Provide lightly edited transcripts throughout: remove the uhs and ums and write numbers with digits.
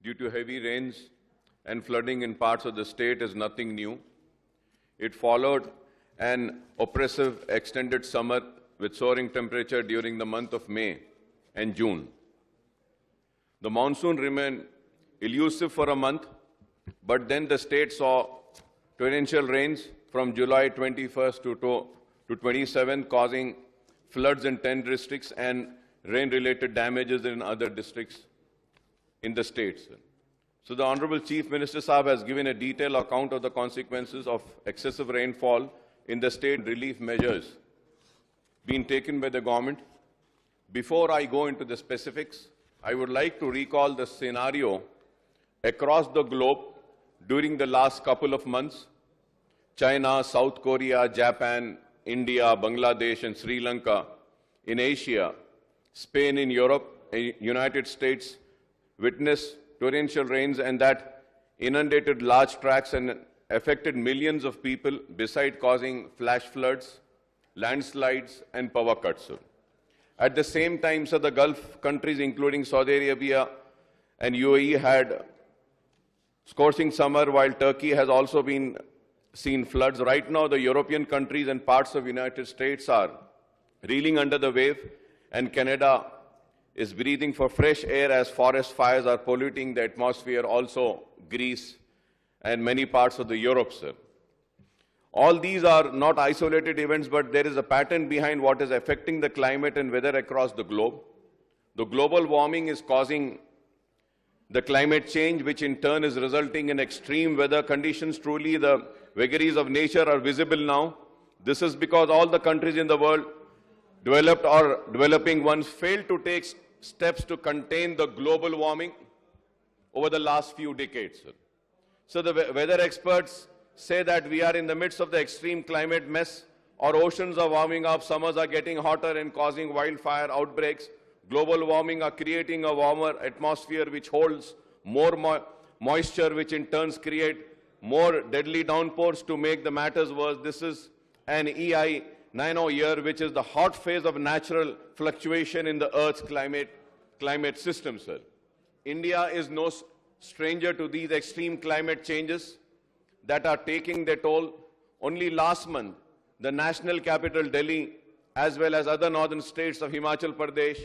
due to heavy rains and flooding in parts of the state is nothing new. It followed an oppressive extended summer with soaring temperature during the month of May and June. The monsoon remained elusive for a month, but then the state saw torrential rains from July 21st to 27th, causing floods in 10 districts and rain-related damages in other districts in the state. So the Honorable Chief Minister Sahab has given a detailed account of the consequences of excessive rainfall in the state, relief measures being taken by the government. Before I go into the specifics, I would like to recall the scenario across the globe during the last couple of months. China, South Korea, Japan, India, Bangladesh and Sri Lanka in Asia, Spain in Europe, United States witnessed torrential rains and that inundated large tracts and affected millions of people, besides causing flash floods, landslides and power cuts. At the same time, the Gulf countries, including Saudi Arabia and UAE, had scorching summer, while Turkey has also been seen floods. Right now, the European countries and parts of the United States are reeling under the wave, and Canada is breathing for fresh air as forest fires are polluting the atmosphere, also Greece and many parts of the Europe, sir. All these are not isolated events, but there is a pattern behind what is affecting the climate and weather across the globe. The global warming is causing the climate change, which in turn is resulting in extreme weather conditions. Truly, the vagaries of nature are visible now. This is because all the countries in the world, developed or developing ones, failed to take steps to contain the global warming over the last few decades. So the weather experts say that we are in the midst of the extreme climate mess. Our oceans are warming up, summers are getting hotter and causing wildfire outbreaks. Global warming are creating a warmer atmosphere which holds more moisture, which in turns create more deadly downpours. To make the matters worse, this is an EI 90 year, which is the hot phase of natural fluctuation in the Earth's climate system, sir. India is no stranger to these extreme climate changes that are taking their toll. Only last month, the national capital, Delhi, as well as other northern states of Himachal Pradesh,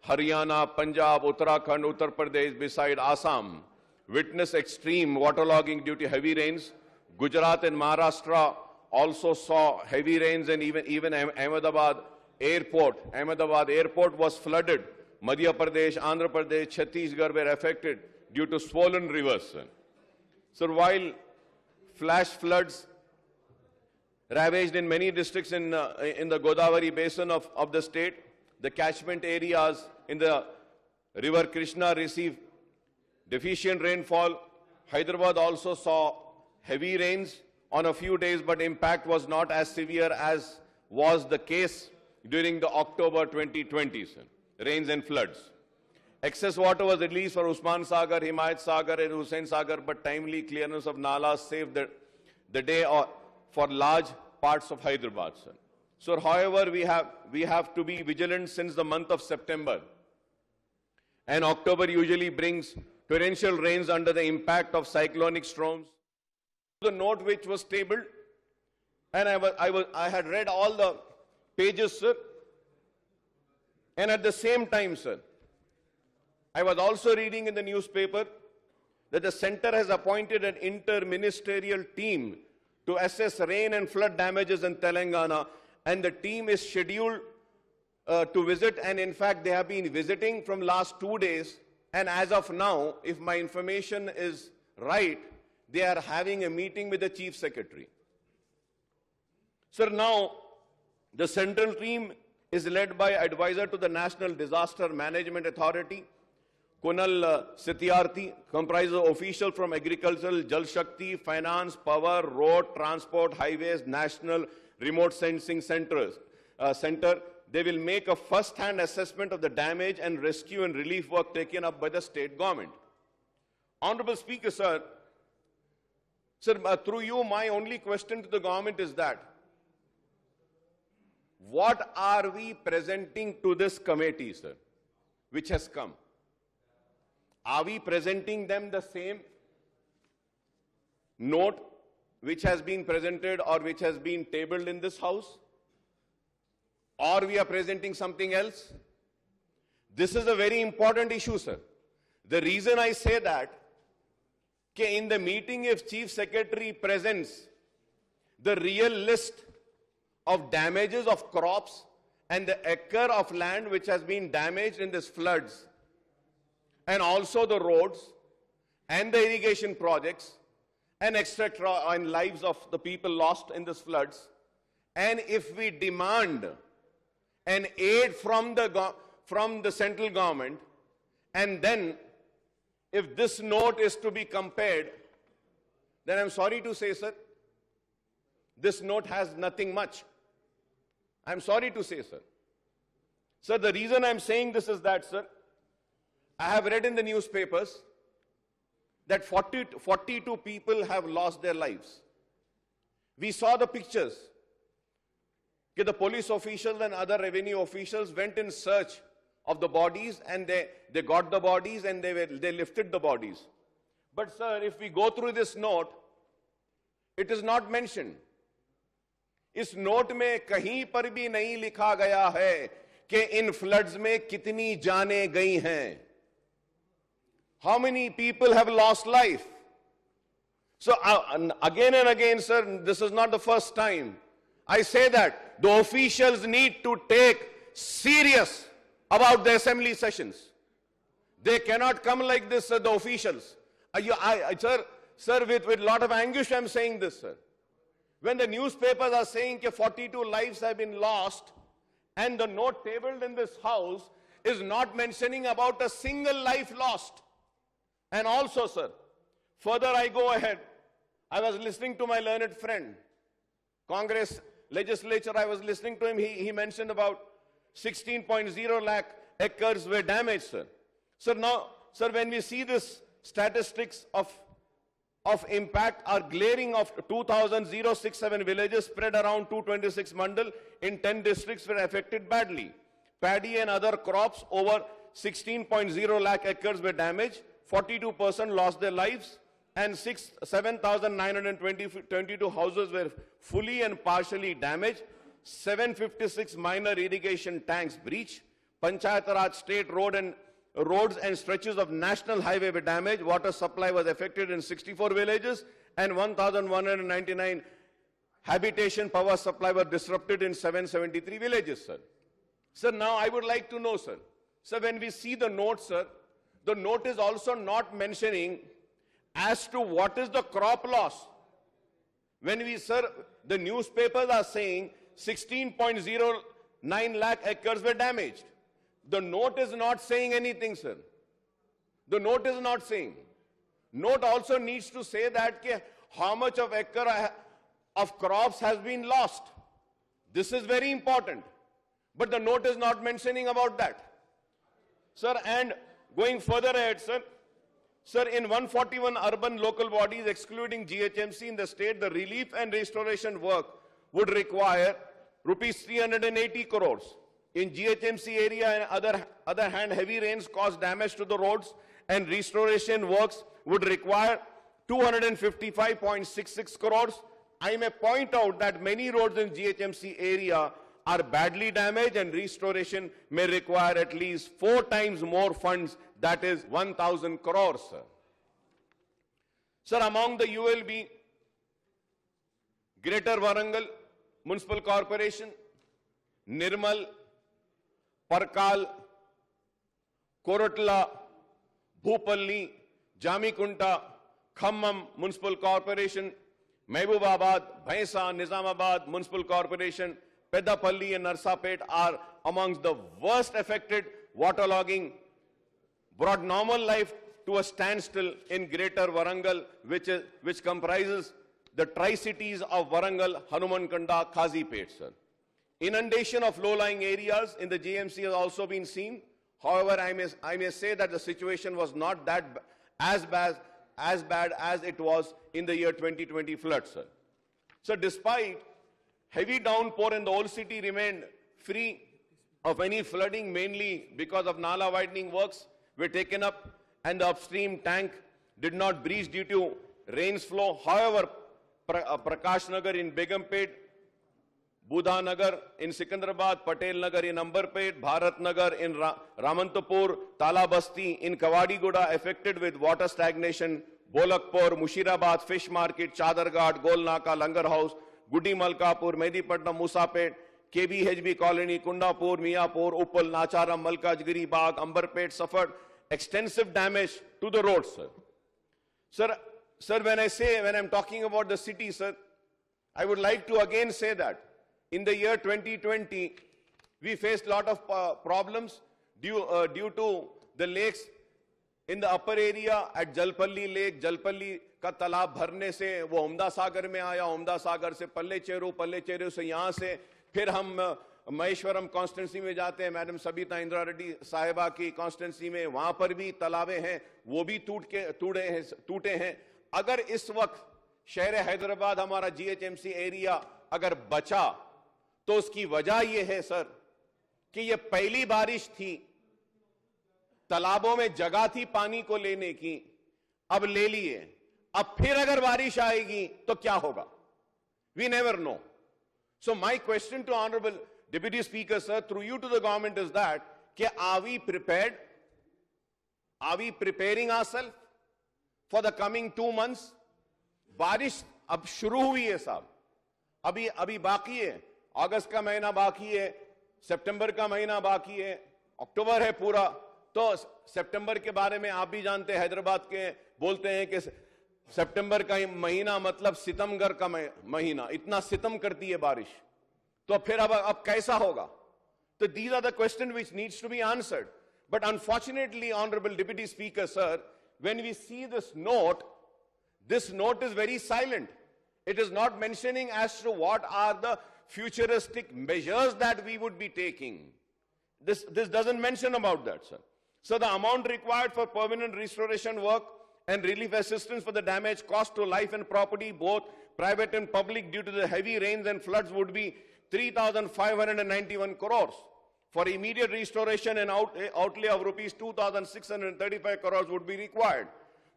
Haryana, Punjab, Uttarakhand, Uttar Pradesh, beside Assam, witnessed extreme waterlogging due to heavy rains. Gujarat and Maharashtra also saw heavy rains, and even Ahmedabad airport was flooded. Madhya Pradesh, Andhra Pradesh, Chhattisgarh were affected due to swollen rivers. So while flash floods ravaged in many districts in the Godavari basin of the state, the catchment areas in the river Krishna received deficient rainfall. Hyderabad also saw heavy rains on a few days, but impact was not as severe as was the case during the October 2020 rains and floods. Excess water was released for Usman Sagar, Himayat Sagar and Hussain Sagar, but timely clearance of nalas saved the day for large parts of Hyderabad. So, however, we have to be vigilant since the month of September. And October usually brings torrential rains under the impact of cyclonic storms. The note which was tabled, and I had read all the pages, sir. And at the same time, sir, I was also reading in the newspaper that the center has appointed an inter-ministerial team to assess rain and flood damages in Telangana, and the team is scheduled to visit, and in fact they have been visiting from last 2 days, and as of now, if my information is right, they are having a meeting with the Chief Secretary. Sir, now the central team is led by advisor to the National Disaster Management Authority, Kunal Satyarthi, comprises officials from Agricultural, Jal Shakti, Finance, Power, Road, Transport, Highways, National Remote Sensing Center. They will make a first-hand assessment of the damage and rescue and relief work taken up by the state government. Honorable Speaker, sir, through you, my only question to the government is that, what are we presenting to this committee, sir, which has come? Are we presenting them the same note which has been presented or which has been tabled in this house? Or we are presenting something else? This is a very important issue, sir. The reason I say that, in the meeting if Chief Secretary presents the real list of damages of crops and the acre of land which has been damaged in this floods, and also the roads and the irrigation projects and etc. and lives of the people lost in this floods, and if we demand an aid from the central government, and then if this note is to be compared, then I'm sorry to say, sir, this note has nothing much. I'm sorry to say, sir. Sir, the reason I'm saying this is that, sir, I have read in the newspapers that 42 people have lost their lives. We saw the pictures. The police officials and other revenue officials went in search of the bodies, and they got the bodies and they lifted the bodies. But sir, if we go through this note, it is not mentioned. इस note में कहीं पर भी नहीं लिखा गया है कि इन फ्लड्स में कितनी जानें गई हैं. How many people have lost life? So again and again, sir, this is not the first time. I say that the officials need to take serious about the assembly sessions. They cannot come like this, sir, the officials. Sir, with a lot of anguish I'm saying this, sir. When the newspapers are saying that 42 lives have been lost, and the note tabled in this house is not mentioning about a single life lost. And also, sir, further I go ahead. I was listening to my learned friend, Congress legislature, I was listening to him. He mentioned about 16.0 lakh acres were damaged, sir. So now, sir, when we see this statistics of impact are glaring of 2,067 villages spread around 226 mandal in 10 districts were affected badly. Paddy and other crops over 16.0 lakh acres were damaged. 42% lost their lives, and 7,922 houses were fully and partially damaged. 756 minor irrigation tanks breached. Panchayat Raj state roads and stretches of national highway were damaged. Water supply was affected in 64 villages, and 1,199 habitation power supply were disrupted in 773 villages, sir. Sir, now I would like to know, sir. Sir, when we see the note, sir, the note is also not mentioning as to what is the crop loss. When we, sir, the newspapers are saying 16.09 lakh acres were damaged. The note is not saying anything, sir. The note is not saying. Note also needs to say that how much of acre of crops has been lost. This is very important. But the note is not mentioning about that. Sir, and going further ahead, sir, in 141 urban local bodies, excluding GHMC in the state, the relief and restoration work would require rupees 380 crores. In GHMC area, and other hand, heavy rains caused damage to the roads, and restoration works would require 255.66 crores. I may point out that many roads in GHMC area are badly damaged, and restoration may require at least 4 times more funds, that is 1,000 crores, sir. Sir, among the ULB, Greater Warangal Municipal Corporation, Nirmal, Parkal, Koratla, Bhupalli, Jamikunta, Khammam Municipal Corporation, Mehbubabad, Bhaisa, Nizamabad Municipal Corporation, Pedapalli and Narsapet are amongst the worst affected. Waterlogging brought normal life to a standstill in Greater Warangal, which comprises the tri-cities of Warangal, Hanumankanda, Kazipet, sir. Inundation of low-lying areas in the GMC has also been seen. However, I may say that the situation was not that as bad as it was in the year 2020 flood, sir. So despite heavy downpour in the old city remained free of any flooding, mainly because of Nala widening works were taken up, and the upstream tank did not breach due to rains flow. However, Prakash Nagar in Begumpet, Budha Nagar in Sikandrabad, Patel Nagar in Ambarpet, Bharat Nagar in Ramantapur, Talabasti in Kawadigoda affected with water stagnation, Bolakpur, Mushirabad, Fish Market, Chadarghat, Golnaka, Langar House, Gudi Malkapur, Medipatnam, Musapet, KBHB Colony, Kundapur, Miapur, Uppal, Nacharam, Malkajgiri, Bagh, Ambarpet suffered extensive damage to the roads, sir. Sir, when I'm talking about the city, sir, I would like to again say that in the year 2020, we faced a lot of problems due to the lakes in the upper area at Jalpalli Lake. Jalpalli का तालाब भरने से वो उम्दा सागर में आया, उम्दा सागर से पल्ले चेरू से यहाँ से फिर हम महेश्वरम कॉन्स्टिट्यूंसी में जाते हैं, मैडम सबिता इंदिरा रेड्डी साहिबा की कॉन्स्टिट्यूंसी में, वहां पर भी तालाबे हैं, वो भी टूटे हैं। अगर इस वक्त शहर हैदराबाद हमारा जीएचएमसी एरिया अगर बचा तो उसकी वजह यह है सर कि यह पहली बारिश थी, तालाबों में जगह थी पानी को लेने की, अब ले लिए, अब फिर अगर बारिश आएगी तो क्या होगा? We never know. So my question to Honorable Deputy Speaker, sir, through you to the government is that, are we prepared? Are we preparing ourselves for the coming 2 months? बारिश अब शुरू हुई है साहब, अभी बाकी है, अगस्त का महीना बाकी है, सितंबर का महीना बाकी है, अक्टूबर है पूरा, तो सितंबर के बारे में आप भी जानते हैं, हैदराबाद के बोलते हैं कि सितंबर का महीना मतलब सितमगर का महीना, इतना सितम करती है बारिश, तो फिर अब कैसा होगा? तो these are the questions which needs to be answered. But unfortunately, Honorable Deputy Speaker, sir, when we see this note is very silent. It is not mentioning as to what are the futuristic measures that we would be taking. This doesn't mention about that, sir. So the amount required for permanent restoration work and relief assistance for the damage caused to life and property, both private and public, due to the heavy rains and floods would be 3,591 crores. For immediate restoration and outlay of rupees 2,635 crores would be required.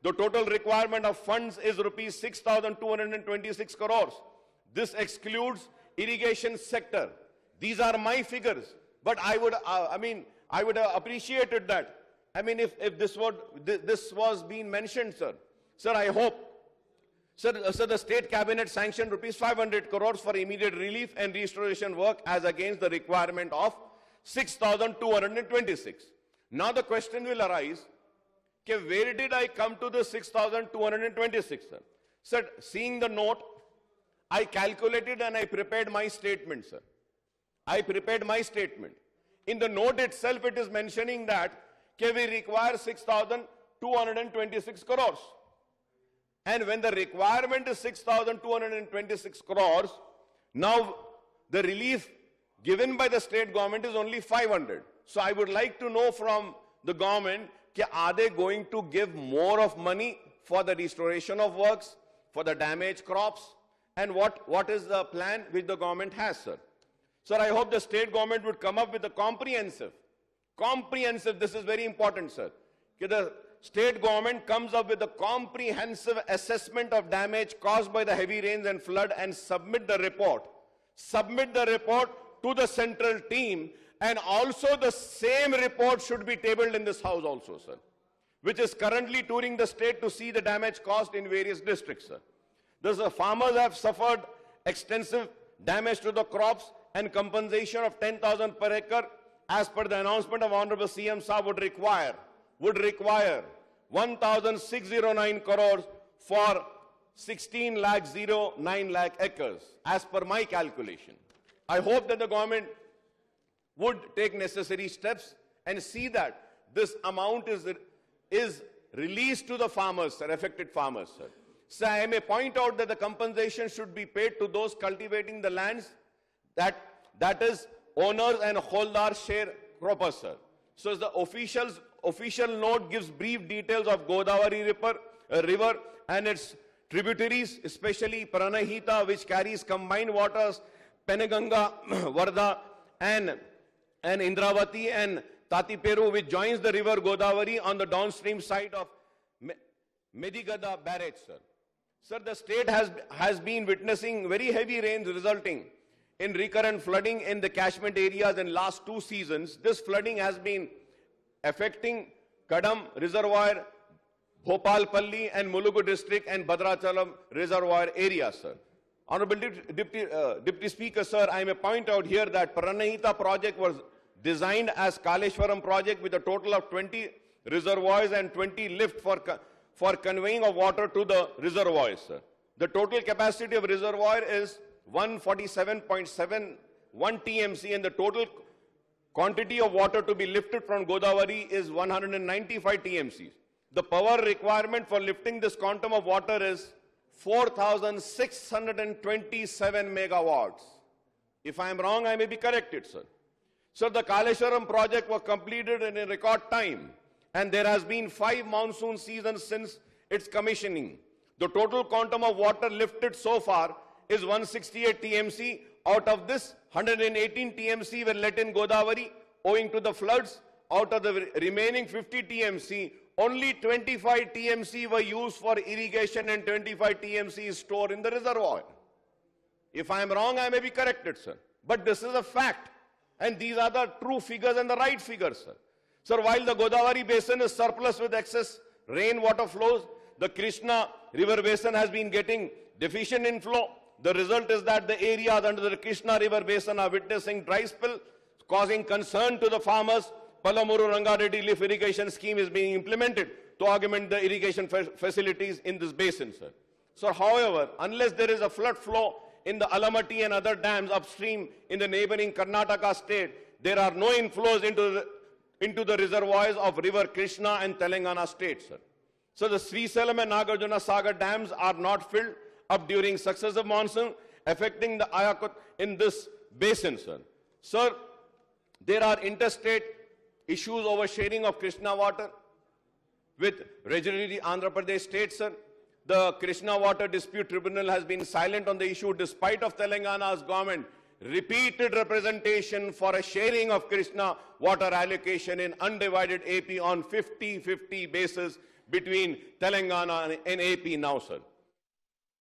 The total requirement of funds is rupees 6,226 crores. This excludes irrigation sector. These are my figures, but I would have appreciated that. I mean, if this was being mentioned, sir. Sir, I hope, sir, the state cabinet sanctioned rupees 500 crores for immediate relief and restoration work as against the requirement of 6,226. Now the question will arise, where did I come to the 6,226, sir? Sir, seeing the note, I calculated and I prepared my statement, sir. I prepared my statement. In the note itself, it is mentioning that we require 6,226 crores. And when the requirement is 6,226 crores, now the relief given by the state government is only 500. So I would like to know from the government, are they going to give more of money for the restoration of works, for the damaged crops, and what is the plan which the government has, sir? Sir, I hope the state government would come up with a comprehensive, this is very important, sir. The state government comes up with a comprehensive assessment of damage caused by the heavy rains and flood and submit the report. Submit the report to the central team, and also the same report should be tabled in this house also, sir, which is currently touring the state to see the damage caused in various districts, sir. The farmers have suffered extensive damage to the crops, and compensation of 10,000 per acre, as per the announcement of Honorable CM Saab, would require 1,609 crores for 16,09 lakh acres, as per my calculation. I hope that the government would take necessary steps and see that this amount is released to the farmers, sir, affected farmers, sir. So I may point out that the compensation should be paid to those cultivating the lands that is owners and holders share croppers, sir. So the official note gives brief details of Godavari river and its tributaries, especially Pranahita, which carries combined waters, Penaganga, Varda, and Indravati, and Tatiperu, which joins the river Godavari on the downstream side of Medigada barrage, sir. Sir, the state has been witnessing very heavy rains resulting in recurrent flooding in the catchment areas in last 2 seasons. This flooding has been affecting Kadam Reservoir, Bhopalpalli and Mulugu district and Bhadrachalam Reservoir areas, sir. Honorable Deputy Speaker, sir, I may point out here that Pranahita project was designed as Kaleshwaram project with a total of 20 reservoirs and 20 lift for conveying of water to the reservoirs, sir. The total capacity of reservoir is 147.71 TMC and the total quantity of water to be lifted from Godavari is 195 TMC. The power requirement for lifting this quantum of water is 4,627 megawatts. If I am wrong, I may be corrected, sir. So the Kaleshwaram project was completed in a record time, and there has been 5 monsoon seasons since its commissioning. The total quantum of water lifted so far is 168 TMC. Out of this, 118 TMC were let in Godavari owing to the floods. Out of the remaining 50 TMC, only 25 TMC were used for irrigation and 25 TMC is stored in the reservoir. If I am wrong, I may be corrected, sir. But this is a fact. And these are the true figures and the right figures, sir. Sir, while the Godavari basin is surplus with excess rainwater flows, the Krishna river basin has been getting deficient inflow. The result is that the areas under the Krishna river basin are witnessing dry spell, causing concern to the farmers. Palamuru Rangareddy lift irrigation scheme is being implemented to augment the irrigation facilities in this basin, sir. So, however, unless there is a flood flow in the Alamatti and other dams upstream in the neighboring Karnataka state, there are no inflows into the reservoirs of river Krishna and Telangana state, sir. So the Srisalam and Nagarjuna Sagar dams are not filled up during successive monsoon, affecting the Ayakut in this basin, sir. Sir, there are interstate issues over sharing of Krishna water with regionally Andhra Pradesh state, sir. The Krishna Water Dispute Tribunal has been silent on the issue despite of Telangana's government repeated representation for a sharing of Krishna water allocation in undivided AP on 50-50 basis between Telangana and AP now, sir.